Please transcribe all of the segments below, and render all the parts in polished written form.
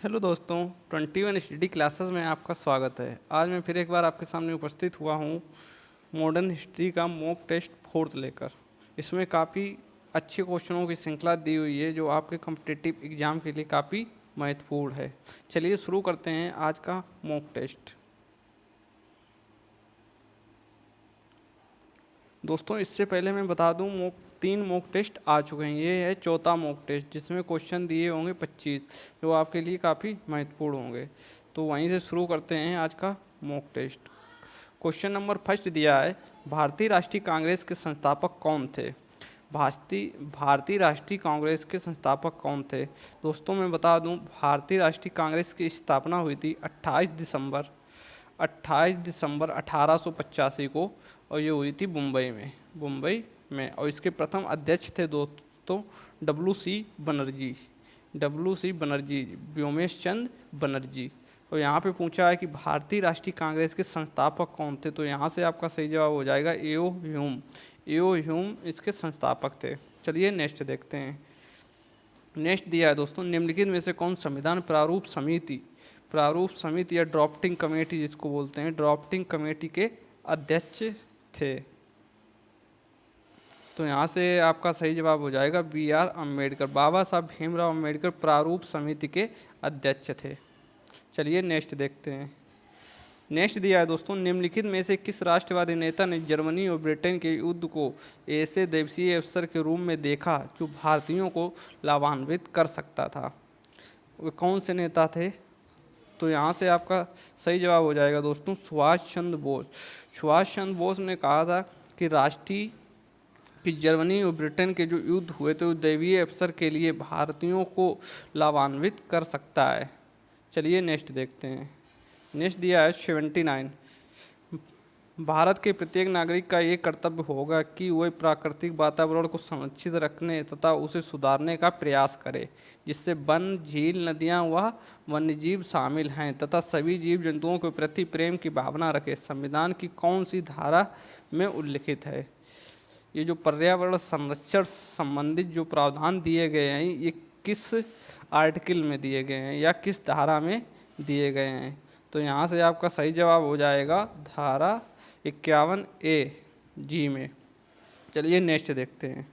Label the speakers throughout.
Speaker 1: Hello दोस्तों, 21 study classes में आपका स्वागत है। आज मैं फिर एक बार आपके सामने उपस्थित हुआ हूँ मॉडर्न हिस्ट्री का मॉक टेस्ट फोर्थ लेकर। इसमें काफ़ी अच्छे क्वेश्चनों की श्रृंखला दी हुई है जो आपके कॉम्पिटिटिव एग्जाम के लिए काफ़ी महत्वपूर्ण है। चलिए शुरू करते हैं आज का मॉक टेस्ट। दोस्तों, इससे पहले मैं बता दूं, तीन मॉक टेस्ट आ चुके हैं। ये है चौथा मॉक टेस्ट जिसमें क्वेश्चन दिए होंगे 25, जो आपके लिए काफ़ी महत्वपूर्ण होंगे। तो वहीं से शुरू करते हैं आज का mock test. Question number first दिया है, भारतीय राष्ट्रीय कांग्रेस के संस्थापक कौन थे? भारतीय राष्ट्रीय कांग्रेस के संस्थापक कौन थे? दोस्तों, मैं बता दूं, भारतीय राष्ट्रीय कांग्रेस की स्थापना हुई थी 28 दिसंबर 1885 को, और ये हुई थी मुंबई में। और इसके प्रथम अध्यक्ष थे दोस्तों डब्ल्यू सी बनर्जी, व्योमेश चंद बनर्जी। और यहाँ पे पूछा है कि भारतीय राष्ट्रीय कांग्रेस के संस्थापक कौन थे, तो यहाँ से आपका सही जवाब हो जाएगा एओ ह्यूम इसके संस्थापक थे। चलिए नेक्स्ट देखते हैं। नेक्स्ट दिया है दोस्तों, निम्नलिखित में से कौन संविधान प्रारूप समिति या ड्राफ्टिंग कमेटी जिसको बोलते हैं, ड्राफ्टिंग कमेटी के अध्यक्ष थे? तो यहाँ से आपका सही जवाब हो जाएगा BR अम्बेडकर। बाबा साहब भीमराव अम्बेडकर प्रारूप समिति के अध्यक्ष थे। चलिए नेक्स्ट देखते हैं। नेक्स्ट दिया है दोस्तों, निम्नलिखित में से किस राष्ट्रवादी नेता ने जर्मनी और ब्रिटेन के युद्ध को ऐसे दिवसीय अवसर के रूप में देखा जो भारतीयों को लाभान्वित कर सकता था? वे कौन से नेता थे? तो यहाँ से आपका सही जवाब हो जाएगा दोस्तों सुभाष चंद्र बोस ने कहा था कि जर्मनी और ब्रिटेन के जो युद्ध हुए थे वो दैवीय अवसर के लिए भारतीयों को लाभान्वित कर सकता है। चलिए नेक्स्ट देखते हैं। नेक्स्ट दिया है 79, भारत के प्रत्येक नागरिक का ये कर्तव्य होगा कि वह प्राकृतिक वातावरण को संरक्षित रखने तथा उसे सुधारने का प्रयास करे, जिससे वन, झील, नदियाँ व वन्यजीव शामिल हैं तथा सभी जीव जंतुओं के प्रति प्रेम की भावना रखे। संविधान की कौन सी धारा में उल्लिखित है? ये जो पर्यावरण संरक्षण संबंधित जो प्रावधान दिए गए हैं, ये किस आर्टिकल में दिए गए हैं या किस धारा में दिए गए हैं? तो यहाँ से आपका सही जवाब हो जाएगा धारा 51A में। चलिए नेक्स्ट देखते हैं।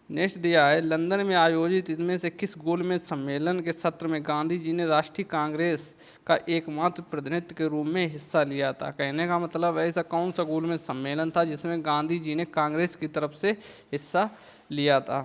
Speaker 1: नेक्स्ट दिया है, लंदन में आयोजित इनमें से किस गोलमेज सम्मेलन के सत्र में गांधी जी ने राष्ट्रीय कांग्रेस का एकमात्र प्रतिनिधि के रूप में हिस्सा लिया था? कहने का मतलब ऐसा कौन सा गोलमेज सम्मेलन था जिसमें गांधी जी ने कांग्रेस की तरफ से हिस्सा लिया था?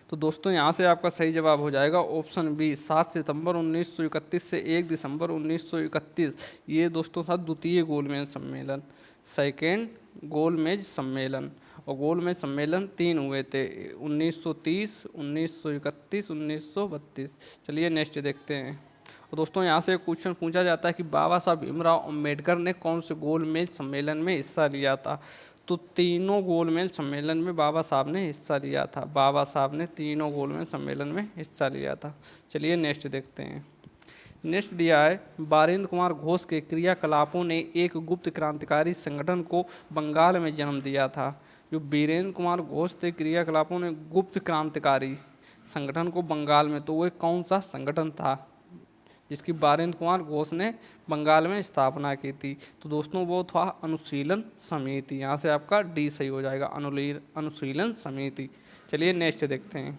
Speaker 1: तो दोस्तों, यहाँ से आपका सही जवाब हो जाएगा ऑप्शन बी, 7 सितंबर 1931 से 1 दिसंबर 1931। ये दोस्तों था द्वितीय गोलमेज सम्मेलन, सेकेंड गोलमेज सम्मेलन। और गोलमेज सम्मेलन 3 हुए थे, 1930, 1931, 1932। चलिए नेक्स्ट देखते हैं। और दोस्तों, यहाँ से एक क्वेश्चन पूछा जाता है कि बाबा साहब भीमराव अम्बेडकर ने कौन से गोलमेज सम्मेलन में हिस्सा लिया था? तो तीनों गोलमेज सम्मेलन में बाबा साहब ने हिस्सा लिया था। बाबा साहब ने तीनों गोलमेज सम्मेलन में हिस्सा लिया था। चलिए नेक्स्ट देखते हैं। नेक्स्ट दिया है, बारेंद्र कुमार घोष के क्रियाकलापों ने एक गुप्त क्रांतिकारी संगठन को बंगाल में जन्म दिया था। जो बीरेंद्र कुमार घोष थे, क्रियाकलापों ने गुप्त क्रांतिकारी संगठन को बंगाल में, तो वह कौन सा संगठन था जिसकी बारेंद्र कुमार घोष ने बंगाल में स्थापना की थी? तो दोस्तों, वो था अनुशीलन समिति। यहाँ से आपका डी सही हो जाएगा, अनुशीलन समिति। चलिए नेक्स्ट देखते हैं।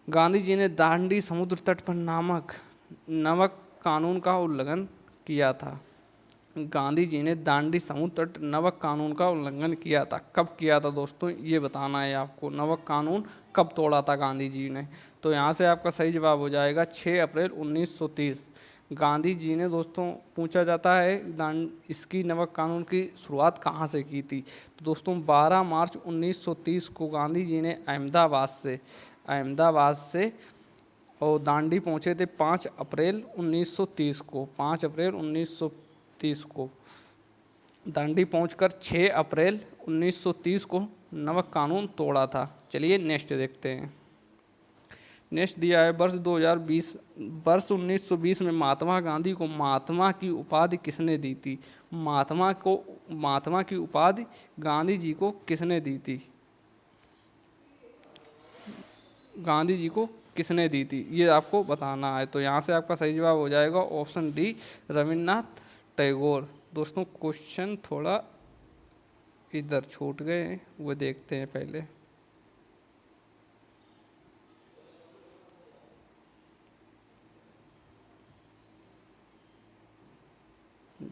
Speaker 1: गांधी जी ने दांडी समुद्र तट पर नमक कानून का उल्लंघन किया था। गांधी जी ने दांडी समुद्र तट नमक कानून का उल्लंघन किया था। कब किया था दोस्तों, ये बताना है आपको। नमक कानून कब तोड़ा था गांधी जी ने? तो यहाँ से आपका सही जवाब हो जाएगा 6 अप्रैल 1930। गांधी जी ने दोस्तों, पूछा जाता है इसकी नमक कानून की शुरुआत कहाँ से की थी? तो दोस्तों, 12 मार्च 1930 को गांधी जी ने अहमदाबाद से और दांडी पहुँचे थे 5 अप्रैल 1930 को। 5 अप्रैल 1930 को दांडी पहुंचकर 6 अप्रैल 1930 को नमक कानून तोड़ा था। चलिए नेक्स्ट देखते हैं। नेक्स्ट दिया है, वर्ष 1920 में महात्मा गांधी को महात्मा की उपाधि किसने दी थी? महात्मा की उपाधि गांधी जी को किसने दी थी? गांधी जी को किसने दी थी, ये आपको बताना है। तो यहाँ से आपका सही जवाब हो जाएगा ऑप्शन डी, रविन्द्रनाथ टैगोर। दोस्तों क्वेश्चन थोड़ा इधर छूट गए हैं, वो देखते हैं पहले।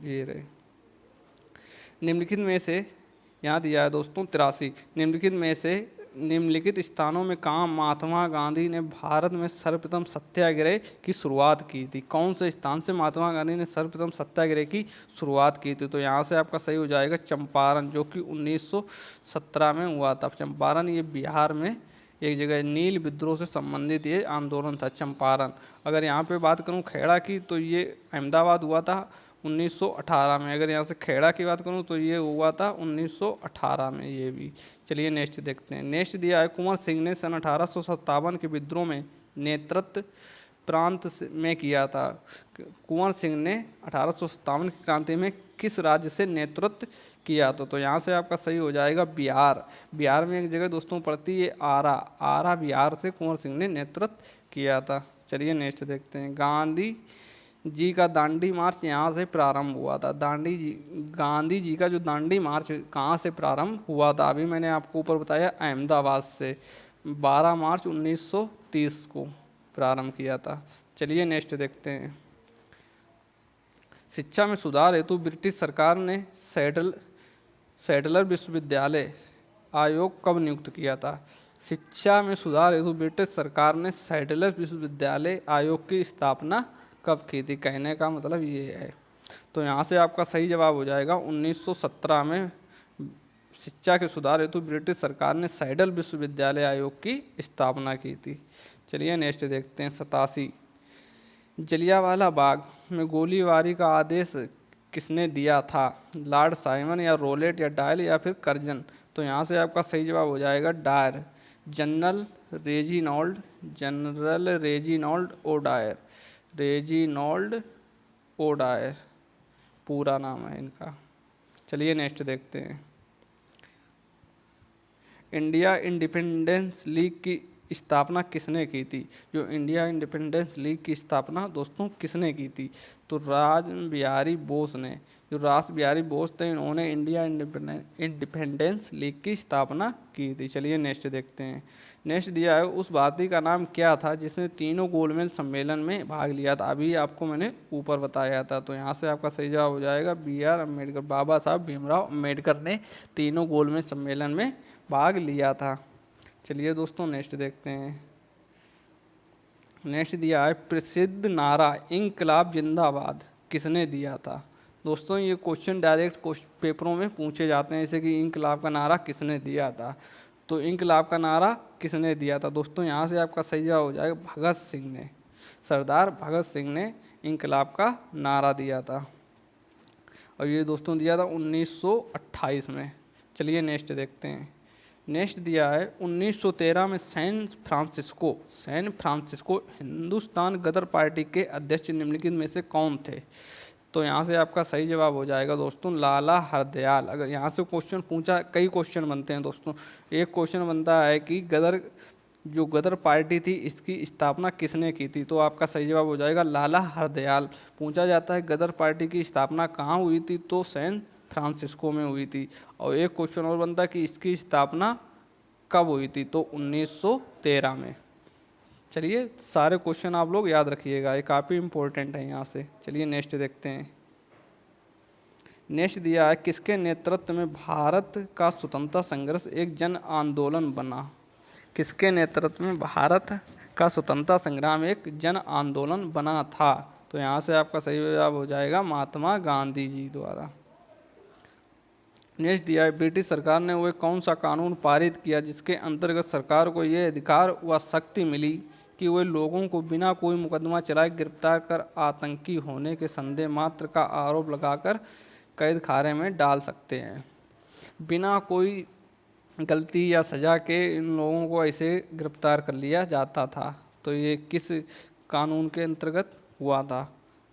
Speaker 1: ये रहे, निम्नलिखित में से, यहाँ दिया है दोस्तों 83, निम्नलिखित में से निम्नलिखित स्थानों में कहाँ महात्मा गांधी ने भारत में सर्वप्रथम सत्याग्रह की शुरुआत की थी। कौन से स्थान से महात्मा गांधी ने सर्वप्रथम सत्याग्रह की शुरुआत की थी। तो यहाँ से आपका सही हो जाएगा चंपारण, जो कि 1917 में हुआ था। चंपारण ये बिहार में एक जगह, नील विद्रोह से संबंधित ये आंदोलन था चंपारण। अगर यहाँ पे बात करूँ खेड़ा की, तो ये अहमदाबाद हुआ था 1918 में। अगर यहाँ से खेड़ा की बात करूँ तो ये हुआ था 1918 में ये भी। चलिए नेक्स्ट देखते हैं। नेक्स्ट दिया है, कुंवर सिंह ने सन 1857 के विद्रोह में नेतृत्व प्रांत में किया था। कुंवर सिंह ने 1857 की क्रांति में किस राज्य से नेतृत्व किया था। तो यहाँ से आपका सही हो जाएगा बिहार। बिहार में एक जगह दोस्तों पड़ती है आरा, आरा बिहार से कुंवर सिंह ने नेतृत्व किया था। चलिए नेक्स्ट देखते हैं। गांधी जी का दांडी मार्च यहाँ से प्रारंभ हुआ था। गांधी जी का जो दांडी मार्च कहाँ से प्रारंभ हुआ था, अभी मैंने आपको ऊपर बताया अहमदाबाद से 12 मार्च 1930 को प्रारंभ किया था। चलिए नेक्स्ट देखते हैं। शिक्षा में सुधार हेतु ब्रिटिश सरकार ने सैडलर विश्वविद्यालय आयोग कब नियुक्त किया था। शिक्षा में सुधार हेतु ब्रिटिश सरकार ने सैडलर विश्वविद्यालय आयोग की स्थापना कब की थी। कहने का मतलब ये है। तो यहाँ से आपका सही जवाब हो जाएगा 1917 में शिक्षा के सुधार हेतु ब्रिटिश सरकार ने सैडल विश्वविद्यालय आयोग की स्थापना की थी। चलिए नेक्स्ट देखते हैं। 87, जलियांवाला बाग में गोलीबारी का आदेश किसने दिया था। लॉर्ड साइमन या रोलेट या डायल या फिर कर्जन। तो यहाँ से आपका सही जवाब हो जाएगा Dyer, General Reginald O'Dyer, Reginald O'Dyer पूरा नाम है इनका। चलिए नेक्स्ट देखते हैं। इंडिया इंडिपेंडेंस लीग की स्थापना किसने की थी। जो इंडिया इंडिपेंडेंस लीग की स्थापना दोस्तों किसने की थी। तो रास बिहारी बोस ने। जो रास बिहारी बोस थे, इन्होंने इंडिया इंडिपेंडेंस लीग की स्थापना की थी। चलिए नेक्स्ट देखते हैं। नेक्स्ट दिया है, उस भारतीय का नाम क्या था जिसने तीनों गोलमेज सम्मेलन में भाग लिया था। अभी आपको मैंने ऊपर बताया था। तो यहाँ से आपका सही जवाब हो जाएगा BR अम्बेडकर। बाबा साहब भीमराव अम्बेडकर ने तीनों गोलमेज सम्मेलन में भाग लिया था। चलिए दोस्तों नेक्स्ट देखते हैं। नेक्स्ट दिया है, प्रसिद्ध नारा इंकलाब जिंदाबाद किसने दिया था। दोस्तों ये क्वेश्चन डायरेक्ट पेपरों में पूछे जाते हैं, जैसे कि इंकलाब का नारा किसने दिया था। तो इंकलाब का नारा किसने दिया था। दोस्तों यहाँ से आपका सही जवाब हो जाएगा भगत सिंह ने। सरदार भगत सिंह ने इंकलाब का नारा दिया था, और ये दोस्तों दिया था 1928 में। चलिए नेक्स्ट देखते हैं। नेक्स्ट दिया है, 1913 में सैन फ्रांसिस्को हिंदुस्तान गदर पार्टी के अध्यक्ष निम्नलिखित में से कौन थे। तो यहाँ से आपका सही जवाब हो जाएगा दोस्तों लाला हरदयाल। अगर यहाँ से क्वेश्चन पूछा, कई क्वेश्चन बनते हैं दोस्तों। एक क्वेश्चन बनता है कि गदर पार्टी थी, इसकी स्थापना किसने की थी। तो आपका सही जवाब हो जाएगा लाला हरदयाल। पूछा जाता है गदर पार्टी की स्थापना कहाँ हुई थी, तो सैन फ्रांसिस्को में हुई थी। और एक क्वेश्चन और बनता है कि इसकी स्थापना कब हुई थी, तो 1913 में। चलिए सारे क्वेश्चन आप लोग याद रखिएगा, ये काफ़ी इंपॉर्टेंट है यहाँ से। चलिए नेक्स्ट देखते हैं। नेक्स्ट दिया है, किसके नेतृत्व में भारत का स्वतंत्रता संघर्ष एक जन आंदोलन बना। किसके नेतृत्व में भारत का स्वतंत्रता संग्राम एक जन आंदोलन बना था। तो यहाँ से आपका सही जवाब हो जाएगा महात्मा गांधी जी द्वारा। नेक्स्ट दिया है, ब्रिटिश सरकार ने वह कौन सा कानून पारित किया जिसके अंतर्गत सरकार को यह अधिकार व शक्ति मिली कि वे लोगों को बिना कोई मुकदमा चलाए गिरफ्तार कर आतंकी होने के संदेह मात्र का आरोप लगाकर कैद खाने में डाल सकते हैं। बिना कोई गलती या सज़ा के इन लोगों को ऐसे गिरफ्तार कर लिया जाता था। तो ये किस कानून के अंतर्गत हुआ था।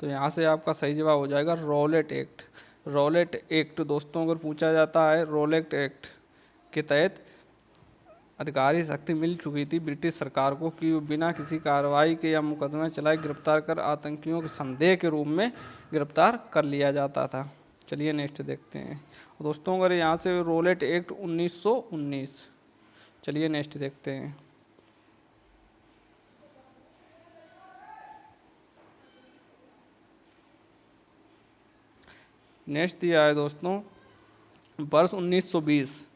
Speaker 1: तो यहाँ से आपका सही जवाब हो जाएगा रॉलेट एक्ट। रॉलेट एक्ट दोस्तों अगर पूछा जाता है, रॉलेट एक्ट के तहत अधिकारी शक्ति मिल चुकी थी ब्रिटिश सरकार को कि वो बिना किसी कार्रवाई के या मुकदमा चलाए गिरफ्तार कर आतंकियों के संदेह के रूप में गिरफ्तार कर लिया जाता था। चलिए नेक्स्ट देखते हैं दोस्तों, अगर यहाँ से रोलेट एक्ट 1919। चलिए नेक्स्ट देखते हैं। नेक्स्ट दिया है दोस्तों वर्ष 1920।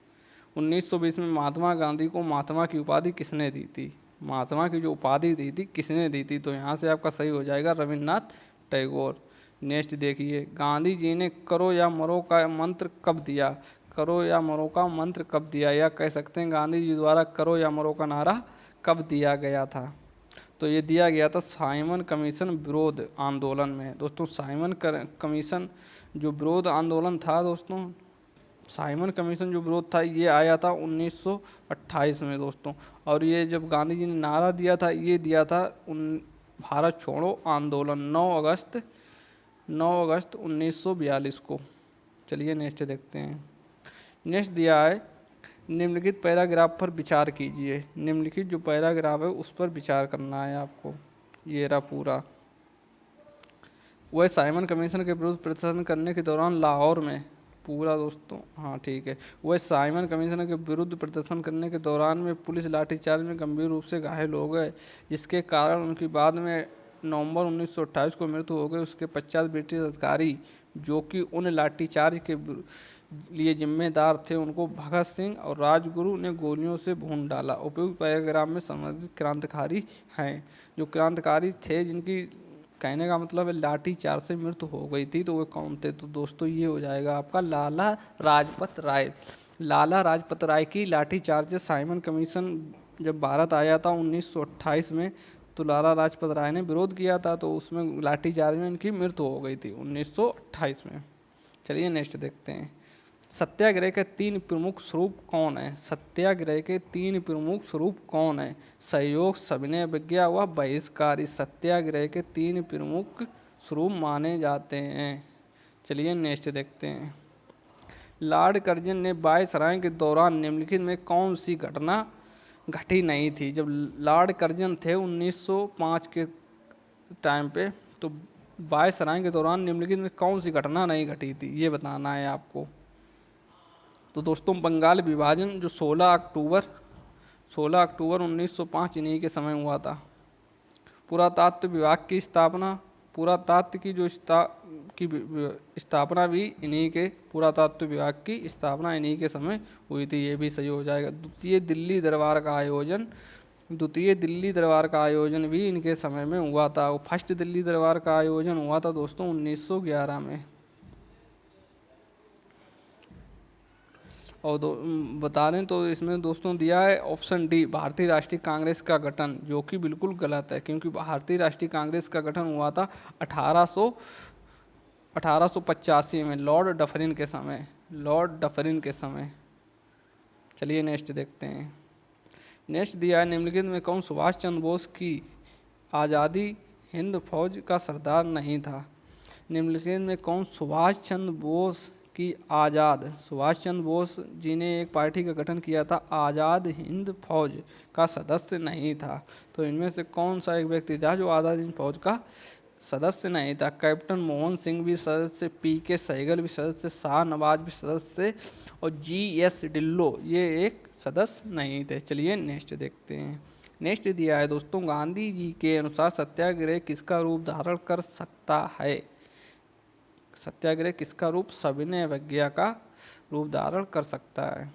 Speaker 1: 1920 में महात्मा गांधी को महात्मा की उपाधि किसने दी थी? महात्मा की जो उपाधि दी थी किसने दी थी? तो यहाँ से आपका सही हो जाएगा रविन्द्रनाथ टैगोर। नेक्स्ट देखिए, गांधी जी ने करो या मरो का मंत्र कब दिया? करो या मरो का मंत्र कब दिया, या कह सकते हैं गांधी जी द्वारा करो या मरो का नारा कब दिया गया था? तो ये दिया गया था साइमन कमीशन विरोध आंदोलन में। दोस्तों साइमन कमीशन जो विरोध आंदोलन था दोस्तों, साइमन कमीशन जो विरोध था ये आया था 1928 में दोस्तों। और ये जब गांधी जी ने नारा दिया था ये दिया था भारत छोड़ो आंदोलन 9 अगस्त 1942 को। चलिए नेक्स्ट देखते हैं। नेक्स्ट दिया है निम्नलिखित पैराग्राफ पर विचार कीजिए। निम्नलिखित जो पैराग्राफ है उस पर विचार करना है आपको। ये रहा पूरा। वह साइमन कमीशन के विरुद्ध प्रदर्शन करने के दौरान लाहौर में, पूरा दोस्तों हाँ ठीक है, वह साइमन कमीशन के विरुद्ध प्रदर्शन करने के दौरान में पुलिस लाठीचार्ज में गंभीर रूप से घायल हो गए, जिसके कारण उनकी बाद में नवंबर 1928 को मृत्यु हो गई। उसके पश्चात ब्रिटिश अधिकारी जो कि उन लाठीचार्ज के लिए जिम्मेदार थे उनको भगत सिंह और राजगुरु ने गोलियों से भून डाला। उपयुक्त पैराग्राफ में संबंधित क्रांतिकारी हैं। जो क्रांतिकारी थे जिनकी कहने का मतलब है लाठीचार्ज से मृत्यु हो गई थी, तो वो कौन थे? तो दोस्तों ये हो जाएगा आपका लाला लाजपत राय। लाला लाजपत राय की लाठीचार्ज से साइमन कमीशन जब भारत आया था 1928 में, तो लाला लाजपत राय ने विरोध किया था, तो उसमें लाठीचार्ज में इनकी मृत्यु हो गई थी 1928 में। चलिए नेक्स्ट देखते हैं। सत्याग्रह के 3 प्रमुख स्वरूप कौन है? सत्याग्रह के 3 प्रमुख स्वरूप कौन है? सहयोग, सविनय अवज्ञा व बहिष्कार। इस सत्याग्रह के 3 प्रमुख स्वरूप माने जाते हैं। चलिए नेक्स्ट देखते हैं। लॉर्ड कर्जन ने वायसराय के दौरान निम्नलिखित में कौन सी घटना घटी नहीं थी? जब लॉर्ड कर्जन थे 1905 के टाइम पे, तो वायसराय के दौरान निम्नलिखित में कौन सी घटना नहीं घटी थी, ये बताना है आपको। तो दोस्तों बंगाल विभाजन जो 16 अक्टूबर 1905 इन्हीं के समय हुआ था। पुरातत्व विभाग की स्थापना, पुरातत्व की जो स्थापना भी इन्हीं के, पुरातत्व विभाग की स्थापना इन्हीं के समय हुई थी, ये भी सही हो जाएगा। द्वितीय दिल्ली दरबार का आयोजन भी इनके समय में हुआ था। वो फर्स्ट दिल्ली दरबार का आयोजन हुआ था दोस्तों 1911 में। और बता दें तो इसमें दोस्तों दिया है ऑप्शन डी भारतीय राष्ट्रीय कांग्रेस का गठन, जो कि बिल्कुल गलत है, क्योंकि भारतीय राष्ट्रीय कांग्रेस का गठन हुआ था 1885 में लॉर्ड डफरिन के समय। चलिए नेक्स्ट देखते हैं। नेक्स्ट दिया है निम्नलिखित में कौन सुभाष चंद्र बोस की आज़ादी हिंद फौज का सरदार नहीं था? निम्नलिखित में कौन सुभाष चंद्र बोस जी ने एक पार्टी का गठन किया था, आज़ाद हिंद फौज का सदस्य नहीं था? तो इनमें से कौन सा एक व्यक्ति था जो आज़ाद हिंद फौज का सदस्य नहीं था? कैप्टन मोहन सिंह भी सदस्य, पीके सहगल भी सदस्य, शाह नवाज भी सदस्य और जीएस ढिल्लो ये एक सदस्य नहीं थे। चलिए नेक्स्ट देखते हैं। नेक्स्ट दिया है दोस्तों गांधी जी के अनुसार सत्याग्रह किसका रूप धारण कर सकता है? सत्याग्रह किसका रूप? सविनय अवज्ञा का रूप धारण कर सकता है।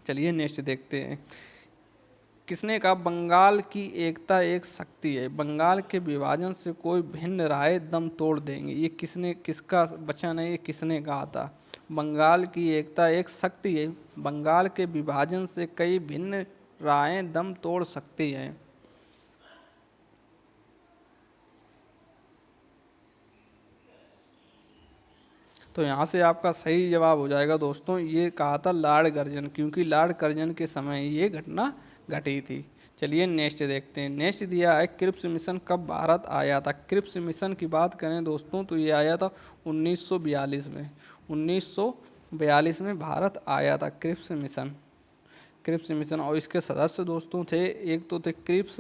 Speaker 1: चलिए नेक्स्ट देखते हैं। किसने कहा बंगाल की एकता एक शक्ति है, बंगाल के विभाजन से कोई भिन्न राय दम तोड़ देंगे? ये किसका वचन है? ये किसने कहा था? बंगाल की एकता एक शक्ति है, बंगाल के विभाजन से कई भिन्न रायें दम तोड़ सकती हैं। तो यहाँ से आपका सही जवाब हो जाएगा दोस्तों, ये कहा था लॉर्ड कर्जन, क्योंकि लॉर्ड कर्जन के समय ये घटना घटी थी। चलिए नेक्स्ट देखते हैं। नेक्स्ट दिया है क्रिप्स मिशन कब भारत आया था? क्रिप्स मिशन की बात करें दोस्तों तो ये आया था 1942 में। 1942 में भारत आया था क्रिप्स मिशन। Cripps mission. और इसके सदस्य दोस्तों थे, एक तो थे क्रिप्स,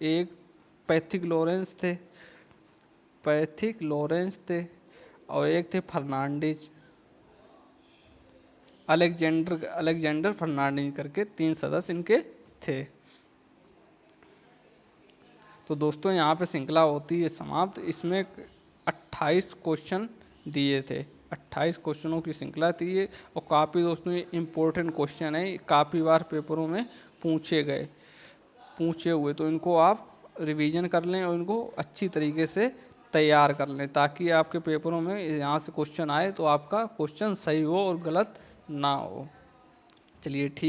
Speaker 1: एक पैथिक लॉरेंस थे, और एक थे फर्नांडिज, अलेक्जेंडर फर्नांडिज करके 3 सदस्य इनके थे। तो दोस्तों यहाँ पे श्रृंखला होती है समाप्त। इसमें 28 क्वेश्चन दिए थे, 28 क्वेश्चनों की श्रृंखला थी ये, और काफ़ी दोस्तों ये इम्पोर्टेंट क्वेश्चन है, काफ़ी बार पेपरों में पूछे हुए। तो इनको आप रिवीजन कर लें और इनको अच्छी तरीके से तैयार कर लें, ताकि आपके पेपरों में यहाँ से क्वेश्चन आए तो आपका क्वेश्चन सही हो और गलत ना हो। चलिए ठीक।